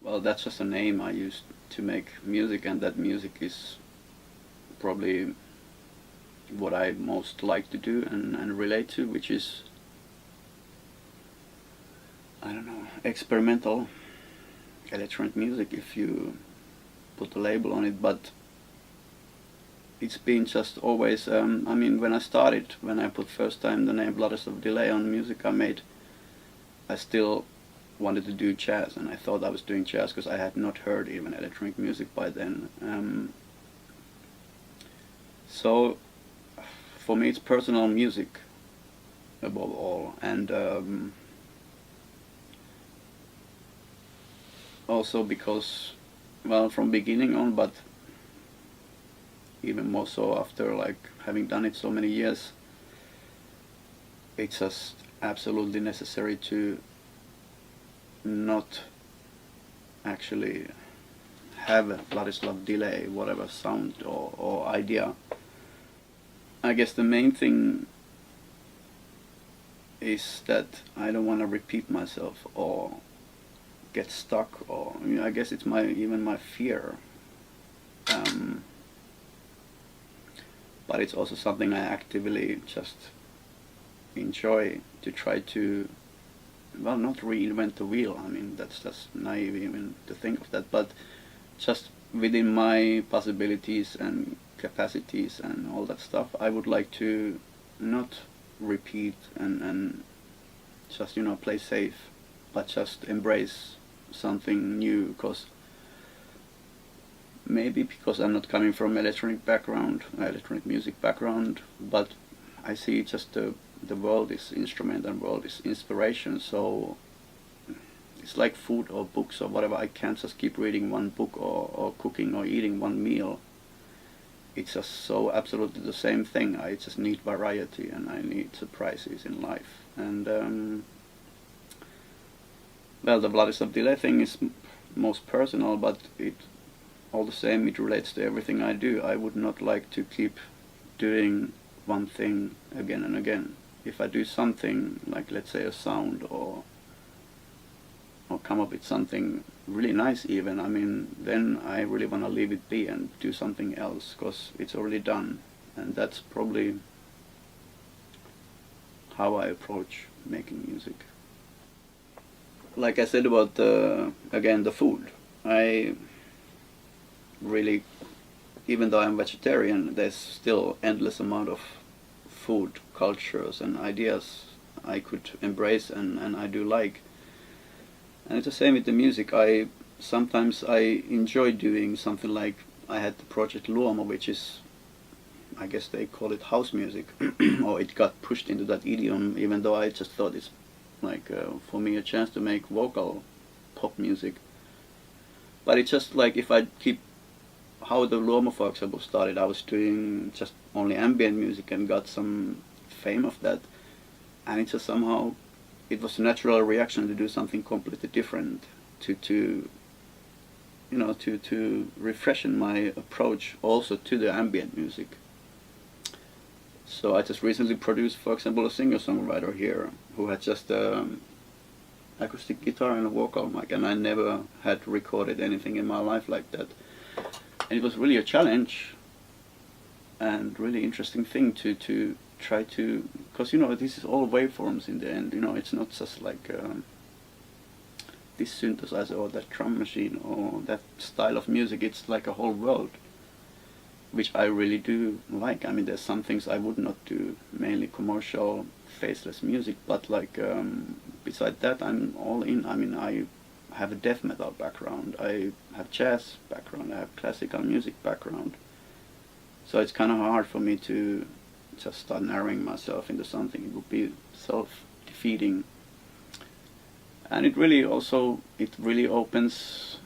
well, that's just a name I used to make music, and that music is probably what I most like to do and relate to, which is, I don't know, experimental electronic music, if you put a label on it. But it's been just always, I mean, when I put first time the name Vladislav Delay on music I made, I still wanted to do jazz, and I thought I was doing jazz because I had not heard even electronic music by then. So for me it's personal music above all, and also because, well, from beginning on, but even more so after like having done it so many years, it's just absolutely necessary to not actually have a Vladislav Delay, whatever sound or idea. I guess the main thing is that I don't want to repeat myself or get stuck, or I guess it's even my fear. But it's also something I actively just enjoy to try to, well, not reinvent the wheel. I mean, that's just naive even to think of that, but just within my possibilities and capacities and all that stuff, I would like to not repeat and just, play safe, but just embrace something new, because maybe because I'm not coming from electronic music background, but I see just the world is instrument and world is inspiration. So it's like food or books or whatever. I can't just keep reading one book or cooking or eating one meal. It's just so absolutely the same thing. I just need variety and I need surprises in life. And well, the Vladislav Delay thing is most personal, but all the same it relates to everything I do. I would not like to keep doing one thing again and again. If I do something, like let's say a sound or come up with something really nice even, I mean, then I really want to leave it be and do something else, because it's already done. And that's probably how I approach making music. Like I said about again the food, I really, even though I'm vegetarian, there's still endless amount of food cultures and ideas I could embrace and I do like. And it's the same with the music. Sometimes I enjoy doing something like, I had the project Luomo, which is, I guess they call it house music, or it got pushed into that idiom, even though I just thought it's like for me a chance to make vocal pop music. But it's just like, if I keep how the Luomo, for example, started, I was doing just only ambient music and got some fame of that, and it just somehow, it was a natural reaction to do something completely different, to refreshen my approach also to the ambient music. So I just recently produced, for example, a singer-songwriter here who had just acoustic guitar and a vocal mic, and I never had recorded anything in my life like that. And it was really a challenge and really interesting thing to try to, because this is all waveforms in the end. It's not just like this synthesizer or that drum machine or that style of music. It's like a whole world, which I really do like. I mean, there's some things I would not do, mainly commercial, faceless music, but like beside that, I'm all in. I mean, I have a death metal background, I have jazz background, I have classical music background. So it's kind of hard for me to just start narrowing myself into something. It would be self-defeating. And it really opens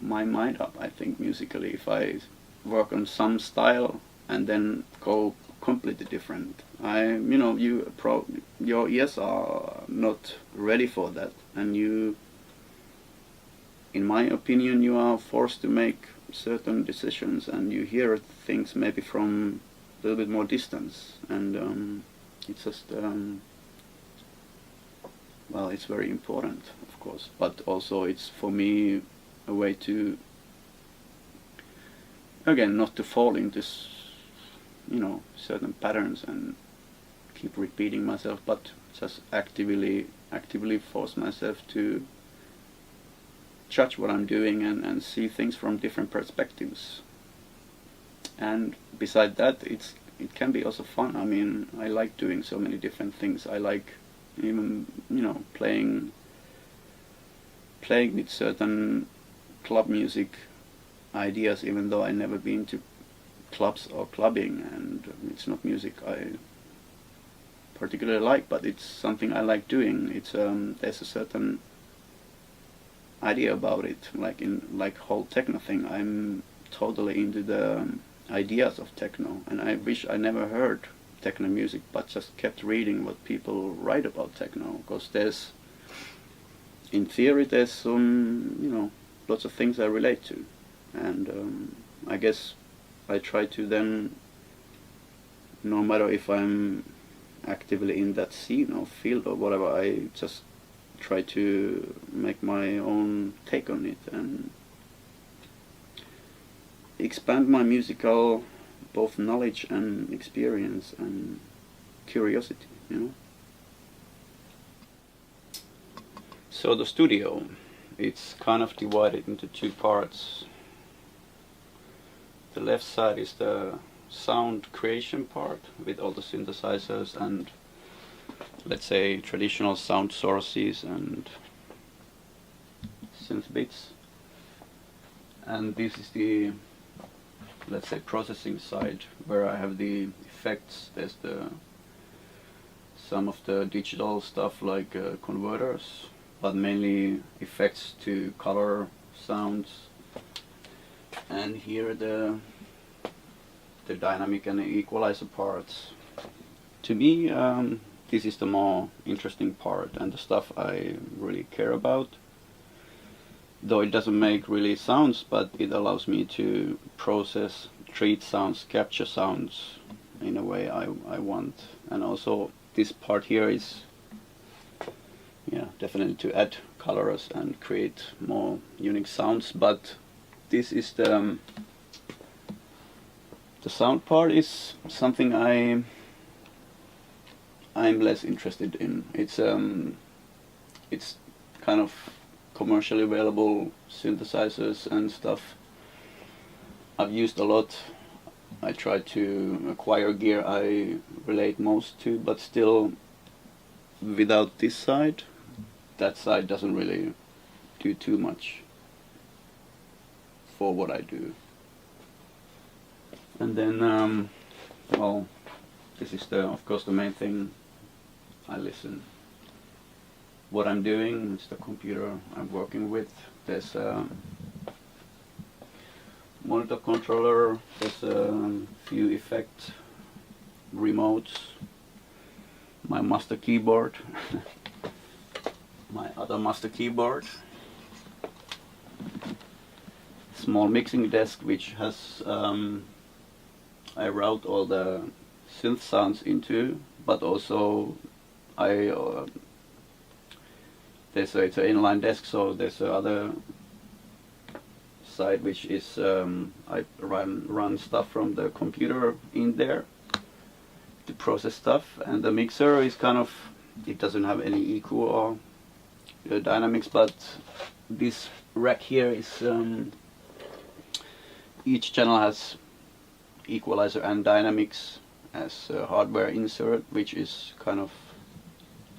my mind up, I think, musically, if I work on some style and then go completely different. Your ears are not ready for that, and in my opinion, you are forced to make certain decisions, and you hear things maybe from a little bit more distance, and it's just well, it's very important, of course, but also it's for me a way to, again, not to fall into certain patterns and keep repeating myself, but just actively force myself to judge what I'm doing and see things from different perspectives. And beside that, it can be also fun. I mean, I like doing so many different things. I like even playing with certain club music ideas, even though I never been to clubs or clubbing, and it's not music I particularly like, but it's something I like doing. It's there's a certain idea about it, like whole techno thing. I'm totally into the ideas of techno, and I wish I never heard techno music, but just kept reading what people write about techno, because there's, in theory, there's some lots of things I relate to, and I guess I try to then, no matter if I'm actively in that scene or field or whatever, I just try to make my own take on it and expand my musical both knowledge and experience and curiosity, So the studio, it's kind of divided into two parts. The left side is the sound creation part with all the synthesizers and, let's say, traditional sound sources and synth bits. And this is the, let's say, processing side, where I have the effects. There's some of the digital stuff like converters, but mainly effects to color sounds. And here the dynamic and the equalizer parts. To me, this is the more interesting part and the stuff I really care about. Though it doesn't make really sounds, but it allows me to process, treat sounds, capture sounds in a way I want. And also this part here is, definitely to add colors and create more unique sounds. But this is the sound part is something I'm less interested in. It's kind of commercially available synthesizers and stuff I've used a lot. I try to acquire gear I relate most to, but still, without this side, that side doesn't really do too much for what I do. And then, well, this is of course the main thing. I listen. What I'm doing is the computer I'm working with. There's a monitor controller, there's a few effect remotes, my master keyboard, my other master keyboard, small mixing desk which has I route all the synth sounds into, but also it's an inline desk, so there's another side which is I run stuff from the computer in there to process stuff, and the mixer is kind of, it doesn't have any EQ or dynamics, but this rack here is each channel has equalizer and dynamics as a hardware insert, which is kind of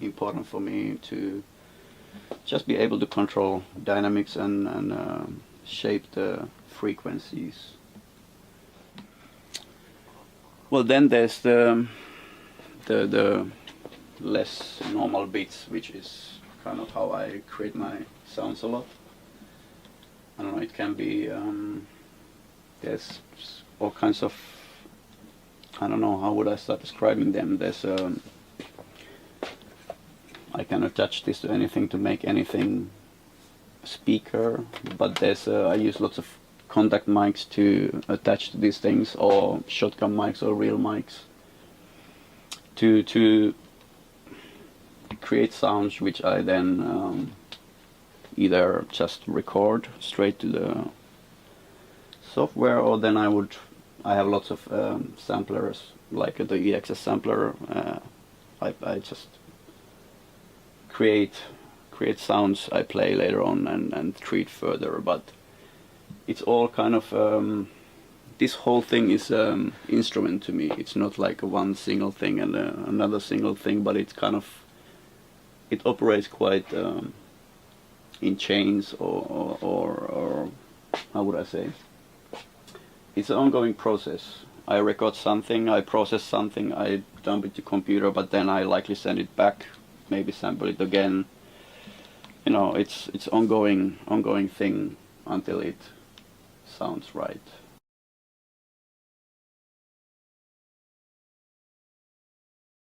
important for me to just be able to control dynamics and shape the frequencies. Well, then there's the less normal bits, which is kind of how I create my sounds a lot. I don't know, it can be there's all kinds of, I don't know, how would I start describing them. There's I can attach this to anything to make anything speaker, but there's I use lots of contact mics to attach to these things, or shotgun mics or real mics to create sounds which I then either just record straight to the software, or then I have lots of samplers, like the EXS sampler. I just create sounds I play later on and treat further, but it's all kind of this whole thing is instrument to me. It's not like one single thing and another single thing, but it's kind of, it operates quite in chains, or how would I say? It's an ongoing process. I record something, I process something, I dump it to computer, but then I likely send it back, maybe sample it again. You know, it's ongoing thing until it sounds right.